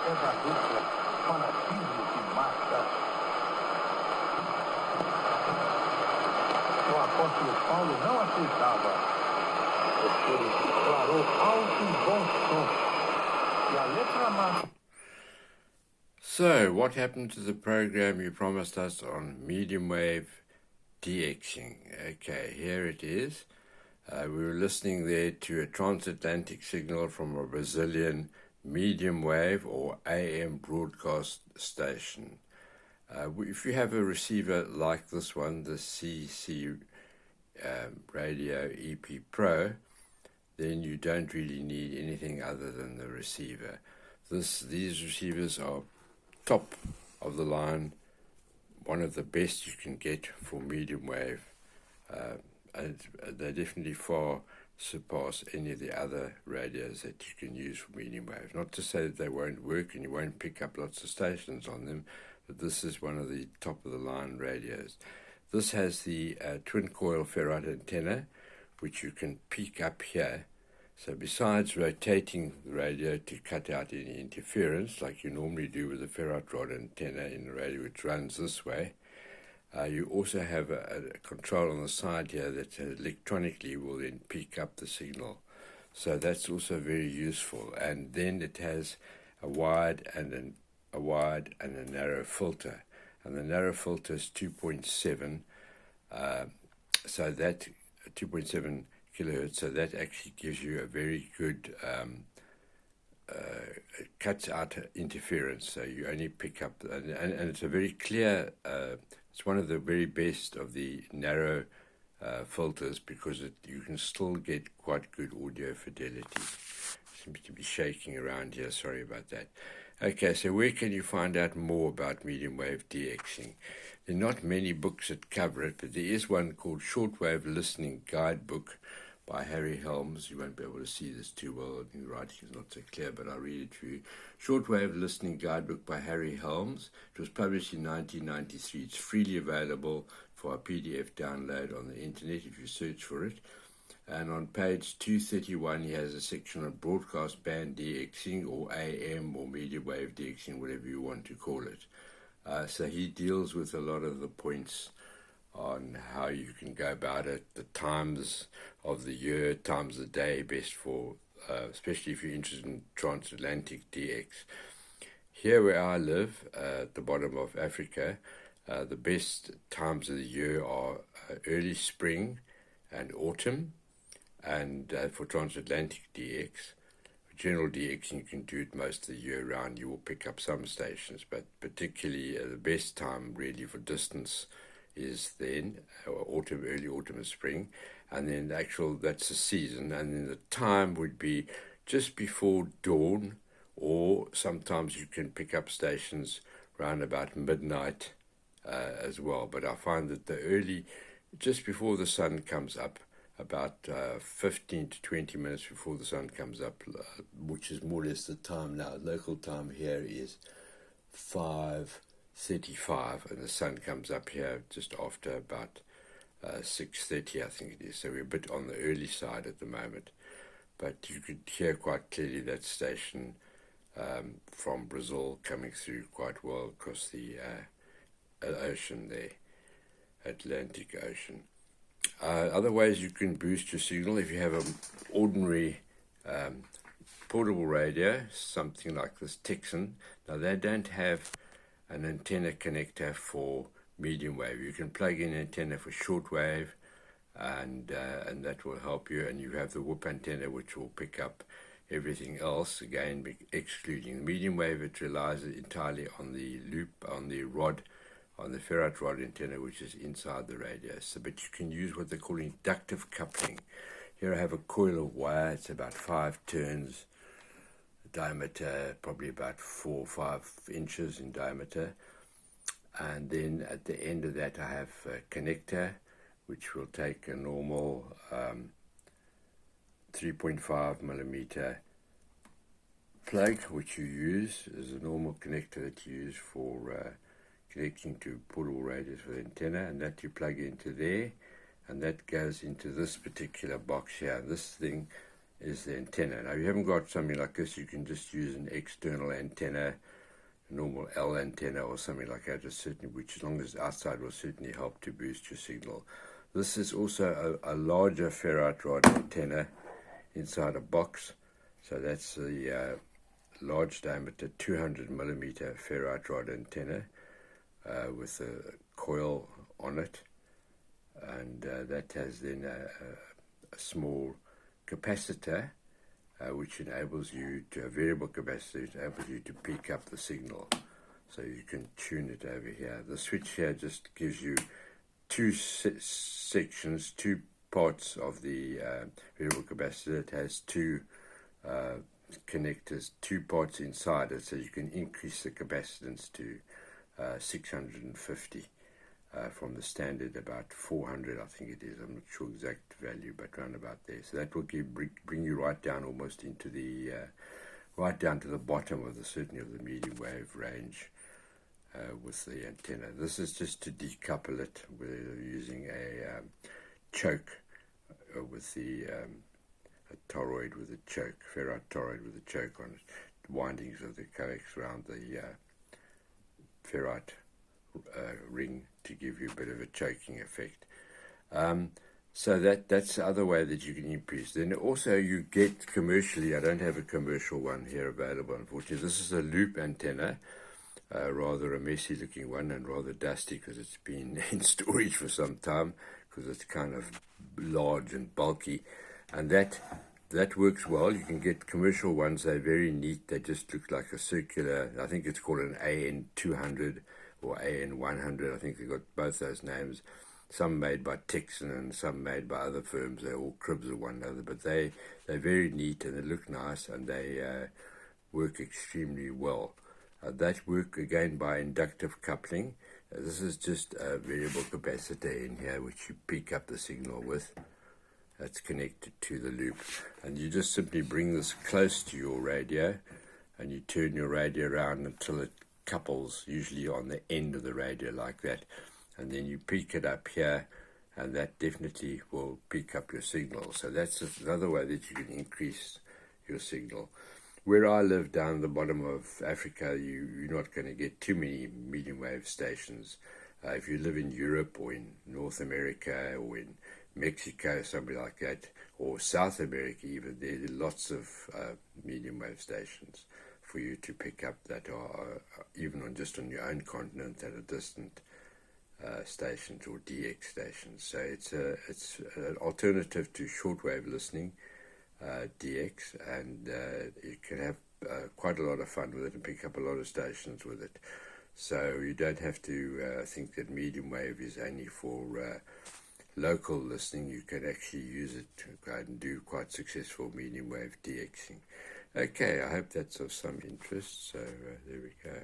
é da dupla fanatismo que mata. O apóstolo Paulo não aceitava, porque ele declarou alto e bom som. E a letra mata. So, what happened to the program you promised us on medium wave DXing? Okay, here it is. We were listening there to a transatlantic signal from a Brazilian medium wave or AM broadcast station. If you have a receiver like this one, the CCRadio-EPPro, then you don't really need anything other than the receiver. These receivers are top of the line, one of the best you can get for medium wave, and they definitely far surpass any of the other radios that you can use for medium wave. Not to say that they won't work and you won't pick up lots of stations on them, but this is one of the top of the line radios. This has the twin coil ferrite antenna, which you can peak up here. So besides rotating the radio to cut out any interference, like you normally do with a ferrite rod antenna in the radio, which runs this way, you also have a control on the side here that electronically will then pick up the signal. So that's also very useful. And then it has a wide and a narrow filter. And the narrow filter is 2.7, so that 2.7 kilohertz, so that actually gives you a very good, cuts out interference, so you only pick up, and it's a very clear, it's one of the very best of the narrow filters, because you can still get quite good audio fidelity. Seems to be shaking around here, sorry about that. Okay, so where can you find out more about medium wave DXing? There are not many books that cover it, but there is one called Shortwave Listening Guidebook by Harry Helms. You won't be able to see this too well, the writing is not so clear, but I'll read it for you. Shortwave Listening Guidebook by Harry Helms. It was published in 1993. It's freely available for a PDF download on the internet if you search for it. And on page 231, he has a section on broadcast band DXing, or AM or medium wave DXing, whatever you want to call it. So he deals with a lot of the points on how you can go about it, the times of the year, times of the day, best for, especially if you're interested in transatlantic DX. Here where I live, at the bottom of Africa, the best times of the year are early spring and autumn, and for transatlantic DX. For general DX, you can do it most of the year round. You will pick up some stations, but particularly the best time really for distance is then autumn, early autumn and spring, and then that's the season, and then the time would be just before dawn, or sometimes you can pick up stations around about midnight as well. But I find that just before the sun comes up, about 15 to 20 minutes before the sun comes up, which is more or less the time now. Local time here is 5:35, and the sun comes up here just after about 6:30, I think it is. So we're a bit on the early side at the moment. But you could hear quite clearly that station from Brazil coming through quite well across the ocean there, Atlantic Ocean. Other ways you can boost your signal, if you have an ordinary portable radio, something like this DXing. Now they don't have an antenna connector for medium wave. You can plug in an antenna for shortwave, and that will help you. And you have the whoop antenna, which will pick up everything else. Again, excluding the medium wave, it relies entirely on the loop, on the rod, on the ferrite rod antenna, which is inside the radio. So, but you can use what they call inductive coupling. Here I have a coil of wire. It's about 5 turns diameter, probably about 4 or 5 inches in diameter. And then at the end of that I have a connector, which will take a normal 3.5 millimeter plug, which you use as a normal connector that you use for connecting to portable radios with antenna, and that you plug into there, and that goes into this particular box here. This thing is the antenna. Now, if you haven't got something like this, you can just use an external antenna, a normal L antenna or something like that, which as long as it's outside will certainly help to boost your signal. This is also a larger ferrite rod antenna inside a box. So that's the large diameter 200 millimeter ferrite rod antenna with a coil on it, and that has then a small capacitor which enables you to, a variable capacitor enables you to pick up the signal. So you can tune it over here. The switch here just gives you two sections, two parts of the variable capacitor. It has two connectors, two parts inside it, so you can increase the capacitance to 650 from the standard about 400, I think it is. I'm not sure exact value, but round about there. So that will bring you right down almost into the right down to the bottom of the certainly of the medium wave range with the antenna. This is just to decouple it. We're using a choke with the a toroid with a choke, ferrite toroid with a choke on it. The windings of the coax around the ferrite ring to give you a bit of a choking effect. So that's the other way that you can increase. Then also you get commercially, I don't have a commercial one here available, unfortunately. This is a loop antenna, rather a messy looking one and rather dusty because it's been in storage for some time because it's kind of large and bulky. And that works well. You can get commercial ones. They're very neat. They just look like a circular, I think it's called an AN200 or AN100. I think they've got both those names. Some made by Texan and some made by other firms. They're all cribs of one another, but they're very neat and they look nice and they work extremely well. That work again by inductive coupling. This is just a variable capacitor in here which you pick up the signal with. That's connected to the loop, and you just simply bring this close to your radio and you turn your radio around until it couples, usually on the end of the radio like that, and then you pick it up here and that definitely will pick up your signal. So that's another way that you can increase your signal. Where I live down the bottom of Africa, you're not going to get too many medium wave stations. If you live in Europe or in North America or in Mexico, something like that, or South America even, there are lots of medium wave stations for you to pick up that are even on your own continent that are distant stations or DX stations. So it's an alternative to shortwave listening, DX, and you can have quite a lot of fun with it and pick up a lot of stations with it. So you don't have to think that medium wave is only for local listening. You can actually use it to go and do quite successful medium wave DXing. Okay, I hope that's of some interest. So there we go.